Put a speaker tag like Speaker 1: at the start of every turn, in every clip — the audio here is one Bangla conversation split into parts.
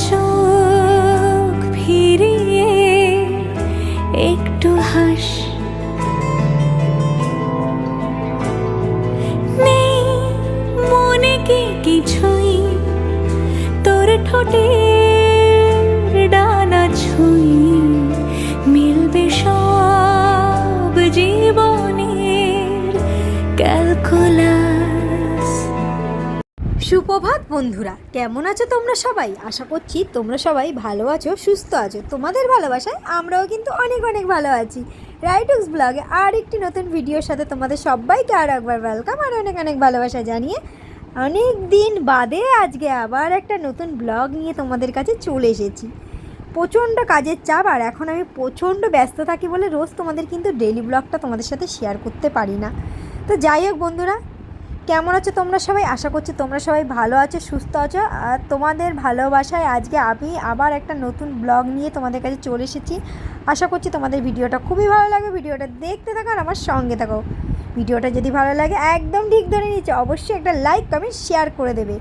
Speaker 1: চোখ ফিরিয়ে একটু হাস, নেই মনে কি কিছুই, তোর ঠোঁটের ডানা ছুঁই, মিলবে সব জীবনের ক্যালকুলাস।
Speaker 2: সুপ্রভাত বন্ধুরা, কেমন আছো তোমরা সবাই? আশা করছি তোমরা সবাই ভালো আছো, সুস্থ আছো। তোমাদের ভালোবাসায় আমরাও কিন্তু অনেক অনেক ভালো আছি। রাইটুক্স ব্লগে আর একটি নতুন ভিডিওর সাথে তোমাদের সবাইকে আর একবার ওয়েলকাম আর অনেক অনেক ভালোবাসা জানিয়ে অনেক দিন বাদে আজকে আবার একটা নতুন ব্লগ নিয়ে তোমাদের কাছে চলে এসেছি। প্রচণ্ড কাজের চাপ আর এখন আমি প্রচণ্ড ব্যস্ত থাকি বলে রোজ তোমাদের কিন্তু ডেইলি ব্লগটা তোমাদের সাথে শেয়ার করতে পারি না। তো যাই হোক বন্ধুরা, কেমন আছো তোমরা সবাই? আশা করছি তোমরা সবাই ভালো আছো, সুস্থ আছো। আর তোমাদের ভালোবাসায় আজকে আমি আবার একটা নতুন ব্লগ নিয়ে তোমাদের কাছে চলে এসেছি। আশা করছি তোমাদের ভিডিওটা খুবই ভালো লাগে। ভিডিওটা দেখতে থাকো আর আমার সঙ্গে থাকো। ভিডিওটা যদি ভালো লাগে একদম ঠিক ধরে নিচ্ছে, অবশ্যই একটা লাইক কমেন্ট শেয়ার করে দেবে।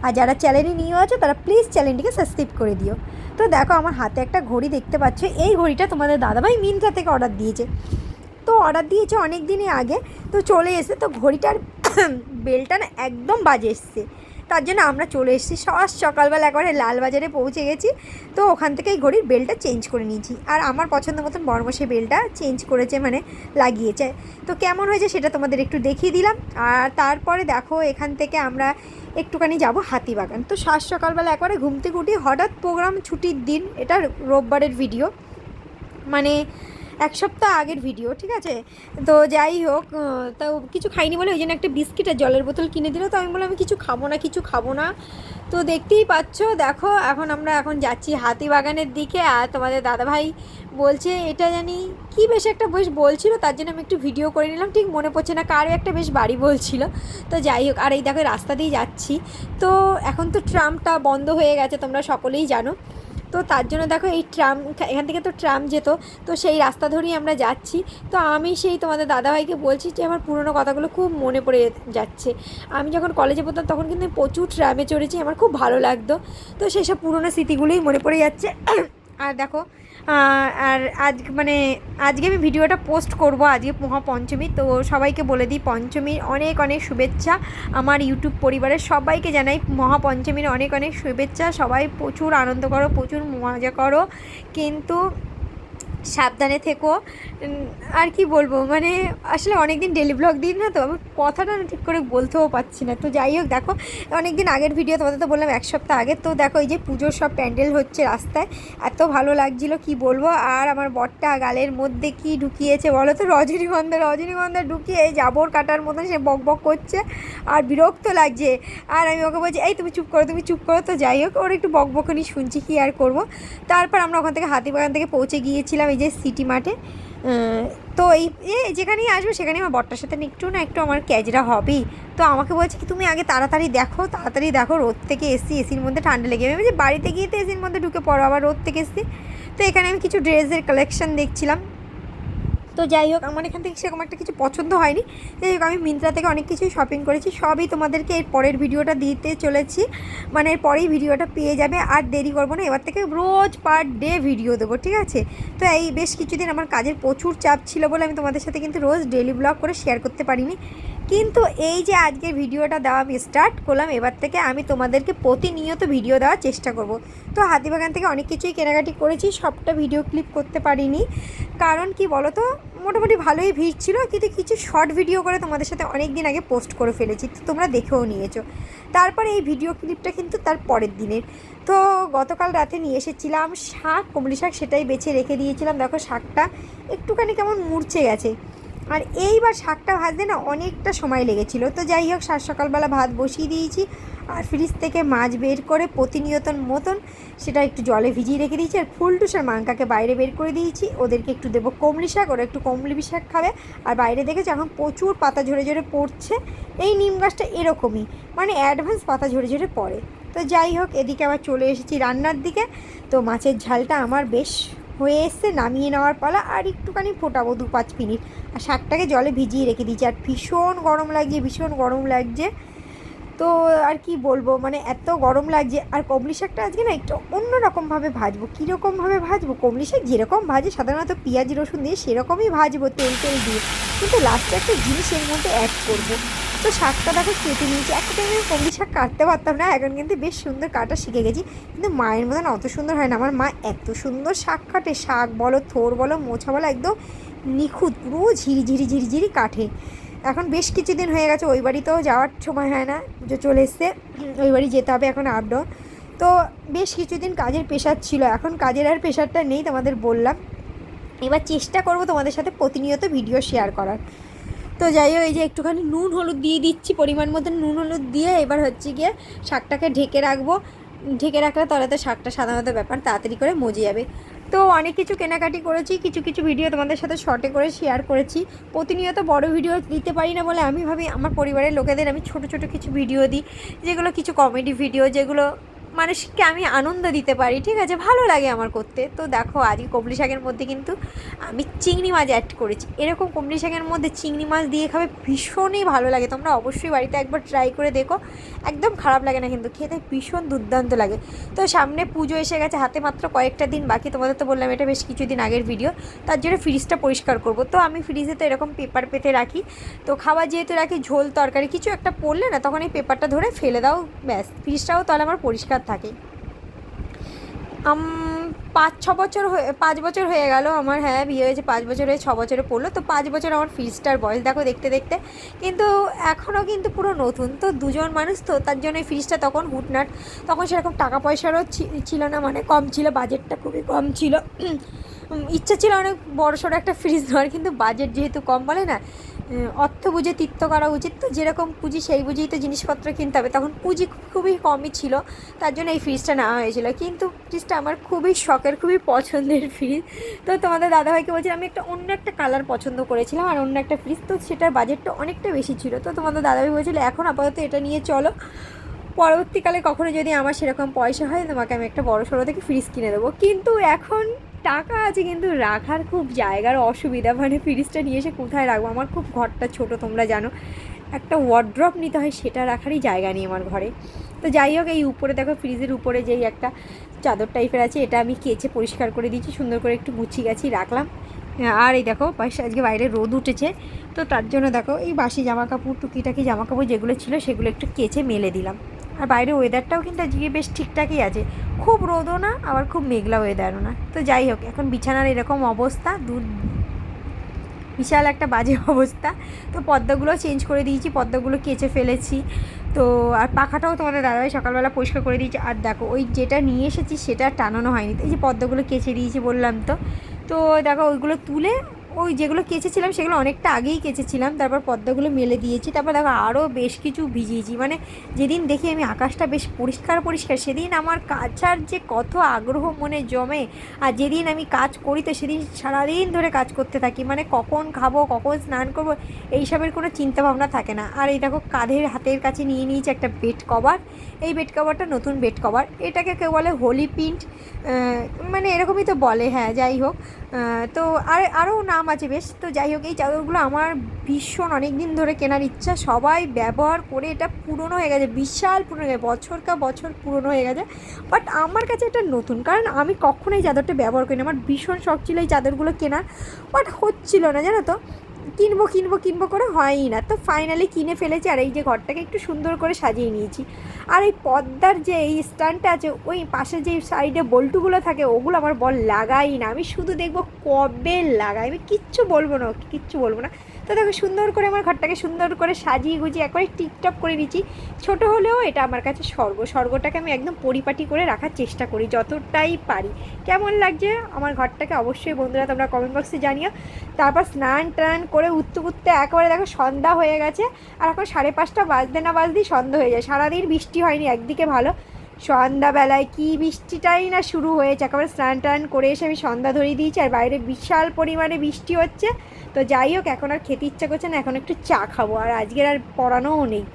Speaker 2: আর যারা চ্যানেলে নিয়ে আছো তারা প্লিজ চ্যানেলটিকে সাবস্ক্রাইব করে দিও। তো দেখো, আমার হাতে একটা ঘড়ি দেখতে পাচ্ছ। এই ঘড়িটা তোমাদের দাদাভাই মিন্ত্রা থেকে অর্ডার দিয়েছে। তো অর্ডার দিয়েছে অনেক দিনই আগে, তো চলে এসে তো ঘড়িটার বেলটা না একদম বাজে এসছে। তার জন্য আমরা চলে এসেছি সকালবেলা একবারে লালবাজারে পৌঁছে গেছি। তো ওখান থেকে এই ঘড়ির বেলটা চেঞ্জ করে নিয়েছি। আর আমার পছন্দ মতন বড়মশাই বেলটা চেঞ্জ করেছে, মানে লাগিয়েছে। তো কেমন হয়েছে সেটা তোমাদের একটু দেখিয়ে দিলাম। আর তারপরে দেখো, এখান থেকে আমরা একটুখানি যাব হাতিবাগান। তো সকালবেলা একবারে ঘুম থেকে উঠি, হঠাৎ প্রোগ্রাম, ছুটির দিন, এটা রোববারের ভিডিও, মানে এক সপ্তাহ আগের ভিডিও, ঠিক আছে। তো যাই হোক, তো কিছু খাইনি বলে ওই জন্য একটা বিস্কিট আর জলের বোতল কিনে দিল। তো আমি বললাম আমি কিছু খাবো না। তো দেখতেই পাচ্ছ, দেখো এখন আমরা যাচ্ছি হাতিবাগানের দিকে। আর তোমাদের দাদাভাই বলছে এটা জানি কি বেশ একটা বেশ বলছিল, তার জন্য আমি একটু ভিডিও করে নিলাম। ঠিক মনে পড়ছে না কারও একটা বেশ বাড়ি বলছিল। তো যাই হোক, আর এই দেখো রাস্তা দিয়ে যাচ্ছি। তো এখন তো ট্রামটা বন্ধ হয়ে গেছে, তোমরা সকলেই জানো। তো তার জন্য দেখো এই ট্রাম, এখান থেকে তো ট্রাম যেত, তো সেই রাস্তা ধরেই আমরা যাচ্ছি। তো আমি সেই তোমাদের দাদাভাইকে বলছি যে আমার পুরনো কথাগুলো খুব মনে পড়ে যাচ্ছে। আমি যখন কলেজে পড়তাম তখন কিন্তু প্রচুর ট্রামে চড়েছি, আমার খুব ভালো লাগতো। তো সেই সব পুরনো স্মৃতিগুলোই মনে পড়ে যাচ্ছে। আর দেখো, আর আজকে আমি ভিডিওটা পোস্ট করব, আজকে মহাপঞ্চমী। তো সবাইকে বলে দিই পঞ্চমীর অনেক অনেক শুভেচ্ছা। আমার ইউটিউব পরিবারের সবাইকে জানাই মহাপঞ্চমীর অনেক অনেক শুভেচ্ছা। সবাই প্রচুর আনন্দ করো, প্রচুর মজা করো, কিন্তু সাবধানে থেকো। আর কি বলবো, আসলে অনেক দিন ডেলি ব্লগ দিন না, তো আমি কথাটা ঠিক করে বলতেও পারছি না। তো যাই হোক, দেখো অনেক দিন আগের ভিডিও, তোমাদের তো বললাম এক সপ্তাহ আগে। তো দেখো এই যে পুজোর সব প্যান্ডেল হচ্ছে রাস্তায়, এত ভালো লাগছিলো কি বলবো। আর আমার বরটা গালের মধ্যে কি ঢুকিয়েছে বলো তো, রজনীগন্ধা ঢুকিয়ে এই জাবর কাটার মতন সে বক বক করছে আর বিরক্ত লাগছে। আর আমি ওকে বলছি এই তুমি চুপ করো। তো যাই হোক, ওর একটু বকবকনি শুনছি, কি আর করবো। তারপর আমরা ওখান থেকে হাতিবাগান থেকে পৌঁছে গিয়েছিলাম এই যে সিটি মাঠে। তো এই যেখানেই আসবো সেখানেই আমার বরটার সাথে একটু আমার ক্যাজরা হবেই। তো আমাকে বলছে কি তুমি আগে তাড়াতাড়ি দেখো, রোদ থেকে এসির মধ্যে ঠান্ডা লেগে যাবে। যে বাড়িতে গিয়ে তো এসির মধ্যে ঢুকে পড়ো, আবার রোদ থেকে এসছি। তো এখানে আমি কিছু ড্রেসের কালেকশান দেখছিলাম। তো যাই হোক, আমার এখান থেকে সেরকম একটা কিছু পছন্দ হয়নি। যাই হোক, আমি মিন্ত্রা থেকে অনেক কিছুই শপিং করেছি, সবই তোমাদেরকে এর পরের ভিডিওটা দিতে চলেছি, এর পরেই ভিডিওটা পেয়ে যাবে। আর দেরি করবো না, এবার থেকে রোজ পার ডে ভিডিও দেবো, ঠিক আছে। তো এই বেশ কিছুদিন আমার কাজের প্রচুর চাপ ছিল বলে আমি তোমাদের সাথে কিন্তু রোজ ডেইলি ব্লগ করে শেয়ার করতে পারিনি। কিন্তু এই যে আজকের ভিডিওটা দেওয়া আমি স্টার্ট করলাম, এবার থেকে আমি তোমাদেরকে প্রতিনিয়ত ভিডিও দেওয়ার চেষ্টা করব। তো হাতিবাগান থেকে অনেক কিছুই কেনাকাটি করেছি, সবটা ভিডিও ক্লিপ করতে পারিনি, কারণ কি বলো তো, মোটামুটি ভালোই ভিড় ছিল। কিন্তু কিছু শর্ট ভিডিও করে তোমাদের সাথে অনেক দিন আগে পোস্ট করে ফেলেছি, তো তোমরা দেখেও নিয়েছো। তারপরে এই ভিডিও ক্লিপটা কিন্তু তার পরের দিনের। তো গতকাল রাতে নিয়ে এসেছিলাম কমলি শাক, সেটাই বেছে রেখে দিয়েছিলাম। দেখো শাকটা একটুখানি কেমন মূর্ছে গেছে। আর এইবার শাকটা ভাজতে না অনেকটা সময় লেগেছিলো। তো যাই হোক, সকালবেলা ভাত বসিয়ে দিয়েছি, আর ফ্রিজ থেকে মাছ বের করে প্রতিনিয়তন মতন সেটা একটু জলে ভিজিয়ে রেখে দিয়েছি। আর ফুলটুস আর মাংকাকে বাইরে বের করে দিয়েছি, ওদেরকে একটু দেবো কমলি শাক, ওরা একটু কমলি শাক খাবে। আর বাইরে দেখেছি এখন প্রচুর পাতা ঝরে পড়ছে। এই নিম গাছটা এরকমই, অ্যাডভান্স পাতা ঝরে পড়ে। তো যাই হোক, এদিকে আবার চলে এসেছি রান্নার দিকে। তো মাছের ঝালটা আমার বেশ হয়ে এসছে, নামিয়ে নেওয়ার পালা। আর একটুখানি ফোটাবো 2-5 মিনিট। আর শাকটাকে জলে ভিজিয়ে রেখে দিয়েছি। আর ভীষণ গরম লাগছে। তো আর কি বলবো, মানে এত গরম লাগছে। আর কমলি শাকটা আজকে না একটু অন্যরকমভাবে ভাজবো। কীরকমভাবে ভাজবো, কমলি শাক যেরকম ভাজে সাধারণত পেঁয়াজ রসুন দিয়ে সেরকমই ভাজবো, তেল তেল দিয়ে, কিন্তু লাস্টে একটা জিনিস এর মধ্যে অ্যাড করবো। তো শাকটা দেখো কেটে নিয়েছি। একটা টাইমে কমলি শাক কাটতে পারতাম না, এখন কিন্তু বেশ সুন্দর কাটা শিখে গেছি। কিন্তু মায়ের মতন অত সুন্দর হয় না। আমার মা এত সুন্দর শাক কাটে, শাক বলো, থোর বলো, মোছা বলো, একদম নিখুঁত, পুরো ঝিরিঝিরি ঝিরিঝিরি কাটে। এখন বেশ কিছুদিন হয়ে গেছে, ওই বাড়িতেও যাওয়ার সময় হয় না, পুজো চলে এসছে, ওই বাড়ি যেতে হবে এখন আপ ডাউন। তো বেশ কিছুদিন কাজের প্রেশার ছিল, এখন কাজের আর প্রেশারটা নেই, তোমাদের বললাম। এবার চেষ্টা করব তোমাদের সাথে প্রতিনিয়ত ভিডিও শেয়ার করার। তো যাই হোক, এই যে একটুখানি নুন হলুদ দিয়ে দিচ্ছি, পরিমাণ মতো নুন হলুদ দিয়ে এবার হচ্ছে গিয়ে শাকটাকে ঢেকে রাখবো। ঢেকে রাখলে তাহলে তো শাকটা সাধারণত ব্যাপার তাড়াতাড়ি করে মজে যাবে। তো অনেক কিছু কেনাকাটি করেছি, কিছু কিছু ভিডিও তোমাদের সাথে শর্টে করে শেয়ার করেছি। প্রতিনিয়ত বড় ভিডিও দিতে পারি না বলে আমি ভাবি আমার পরিবারের লোকেদের আমি ছোট ছোট কিছু ভিডিও দিই, যেগুলো কিছু কমেডি ভিডিও, যেগুলো মানুষকে আমি আনন্দ দিতে পারি, ঠিক আছে, ভালো লাগে আমার করতে। তো দেখো আজকে কমলি শাকের মধ্যে কিন্তু আমি চিংড়ি মাছ অ্যাড করেছি। এরকম কমলি শাকের মধ্যে চিংড়ি মাছ দিয়ে খাবে ভীষণই ভালো লাগে, তোমরা অবশ্যই বাড়িতে একবার ট্রাই করে দেখো, একদম খারাপ লাগে না কিন্তু, খেতে ভীষণ দুর্দান্ত লাগে। তো সামনে পুজো এসে গেছে, হাতে মাত্র কয়েকটা দিন বাকি। তোমাদের তো বললাম এটা বেশ কিছুদিন আগের ভিডিও, তার জন্য ফ্রিজটা পরিষ্কার করব। তো আমি ফ্রিজে তো এরকম পেপার পেতে রাখি, তো খাবার যেহেতু রাখি, ঝোল তরকারি কিছু একটা পড়লে না, তখন এই পেপারটা ধরে ফেলে দাও, ব্যাস ফ্রিজটাও তাহলে আমার পরিষ্কার থাকে। 5 বছর হয়ে গেল আমার, হ্যাঁ বিয়ে হয়েছে 5 বছর হয়ে 6 বছরে পড়লো, তো 5 বছর আমার ফ্রিজটার বয়স দেখো দেখতে দেখতে, কিন্তু এখনও কিন্তু পুরো নতুন। তো দুজন মানুষ, তো তার জন্য এই ফ্রিজটা তখন হুটনাট, তখন সেরকম টাকা পয়সারও ছিল না, মানে কম ছিল, বাজেটটা খুবই কম ছিল। ইচ্ছা ছিল অনেক বড়সড় একটা ফ্রিজ নেওয়ার, কিন্তু বাজেট যেহেতু কম, বলে না অর্থ বুঝে তীর্থ করা উচিত। তো যেরকম পুঁজি সেই বুঝেই তো জিনিসপত্র কিনতে হবে, তখন পুঁজি খুবই কমই ছিল, তার জন্য এই ফ্রিজটা নেওয়া হয়েছিল। কিন্তু ফ্রিজটা আমার খুবই শখের, খুবই পছন্দের ফ্রিজ। তো তোমাদের দাদাভাইকে বলছিলাম, আমি অন্য একটা কালার পছন্দ করেছিলাম আর অন্য একটা ফ্রিজ, তো সেটার বাজেটটা অনেকটা বেশি ছিল। তো তোমাদের দাদাভাই বলছিল এখন আপাতত এটা নিয়ে চলো, পরবর্তীকালে কখনো যদি আমার সেরকম পয়সা হয় তোমাকে আমি একটা বড় সড়ো থেকে ফ্রিজ কিনে দেবো। কিন্তু এখন টাকা আছে, কিন্তু রাখার খুব জায়গার অসুবিধা, মানে ফ্রিজটা নিয়ে এসে কোথায় রাখবো, আমার খুব ঘরটা ছোট, তোমরা জানো, একটা ওয়ার্ড্রপ নিতে হয়, সেটা রাখারই জায়গা নেই আমার ঘরে। তো যাই হোক, এই উপরে দেখো ফ্রিজের উপরে যেই একটা চাদর টাইপের আছে, এটা আমি কেচে পরিষ্কার করে দিয়েছি, সুন্দর করে একটু গুছিয়ে গাছি রাখলাম। আর এই দেখো পাশে আজকে বাইরে রোদ উঠেছে, তো তার জন্য দেখো এই বাসি জামা কাপড়, টুকিটাকি জামা কাপড় যেগুলো ছিল সেগুলো একটু কেচে মেলে দিলাম। আর বাইরে ওয়েদারটাও কিন্তু আজকে বেশ ঠিকঠাকই আছে, খুব রোদও না আবার খুব মেঘলা ওয়েদারও না। তো যাই হোক, এখন বিছানার এরকম অবস্থা, বিশাল একটা বাজে অবস্থা। তো পর্দাগুলো চেঞ্জ করে দিয়েছি, পর্দাগুলো কেচে ফেলেছি। তো আর পাখাটাও তোমাদের দাদাভাই সকালবেলা পরিষ্কার করে দিয়েছি। আর দেখো ওই যেটা নিয়ে এসেছি সেটা টানানো হয়নি, এই যে পর্দাগুলো কেচে দিয়েছি বললাম। তো দেখো ওইগুলো তুলে, ওই যেগুলো কেচেছিলাম সেগুলো অনেকটা আগেই কেচেছিলাম, তারপর পর্দাগুলো মেলে দিয়েছি। তারপর দেখো আরও বেশ কিছু ভিজিয়েছি, মানে যেদিন দেখি আমি আকাশটা বেশ পরিষ্কার পরিষ্কার, সেদিন আমার কাচার যে কত আগ্রহ মনে জমে। আর যেদিন আমি কাজ করি তো সেদিন সারাদিন ধরে কাজ করতে থাকি, মানে কখন খাবো, কখন স্নান করবো, এইসবের কোনো চিন্তাভাবনা থাকে না। আর এই দেখো কাঁধের হাতের কাছে নিয়ে নিয়েছি একটা বেড কভার। এই বেড কভারটা নতুন বেড কভার, এটাকে কেউ বলে হোলি প্রিন্ট, মানে এরকমই তো বলে, হ্যাঁ যাই হোক। তো আরও নাম আছে বেশ। তো যাই হোক, এই চাদরগুলো আমার ভীষণ অনেক দিন ধরে কেনার ইচ্ছা, সবাই ব্যবহার করে এটা পুরনো হয়ে গেছে, বিশাল পুরনো হয়ে গেছে, বছর কা বছর পুরনো হয়ে গেছে, বাট আমার কাছে এটা নতুন, কারণ আমি কখনোই চাদরটা ব্যবহার করি না। আমার ভীষণ শখ ছিল এই চাদরগুলো কেনার, বাট হচ্ছিল না, জানো তো, কিনবো করে হয়ই না। তো ফাইনালি কিনে ফেলেছি, আর এই যে ঘরটাকে একটু সুন্দর করে সাজিয়ে নিয়েছি। আর এই পর্দার যে এই স্ট্যান্ডটা আছে, ওই পাশে যে সাইডে বল্টুগুলো থাকে, ওগুলো আমার বল লাগাই না, আমি শুধু দেখবো কবে লাগাই, আমি কিচ্ছু বলবো না। তো দেখো সুন্দর করে আমার ঘরটাকে সুন্দর করে সাজিয়ে গুজিয়ে একবারে টিপটপ করে নিচ্ছি। ছোট হলেও এটা আমার কাছে স্বর্গটাকে আমি একদম পরিপাটি করে রাখার চেষ্টা করি যতটাই পারি। কেমন লাগছে আমার ঘরটাকে অবশ্যই বন্ধুরা তোমরা কমেন্ট বক্সে জানিও। তারপর স্নান টান করে উঠতে একেবারে দেখো সন্ধ্যা হয়ে গেছে, আর এখন 5:30 বাজতে না বাজতেই সন্ধ্যা হয়ে যায়। সারাদিন বৃষ্টি হয়নি, একদিকে ভালো, সন্ধ্যাবেলায় কি বৃষ্টিটাই না শুরু হয়েছে। একেবারে স্নান টান করে এসে আমি সন্ধ্যা ধরিয়ে দিয়েছি, আর বাইরে বিশাল পরিমাণে বৃষ্টি হচ্ছে। তো যাই হোক, এখন আর খেতে ইচ্ছা করছে না, এখন একটু চা খাবো, আর আজকের আর পড়ানোও নেই।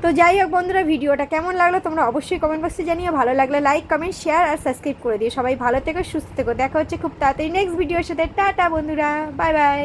Speaker 2: তো যাই হোক বন্ধুরা, ভিডিওটা কেমন লাগলো তোমরা অবশ্যই কমেন্ট বক্সে জানিও। ভালো লাগলে লাইক কমেন্ট শেয়ার আর সাবস্ক্রাইব করে দিও। সবাই ভালো থেকো, সুস্থ থেকো, দেখা হচ্ছে খুব তাড়াতাড়ি নেক্সট ভিডিওর সাথে। টাটা বন্ধুরা, বাই বাই।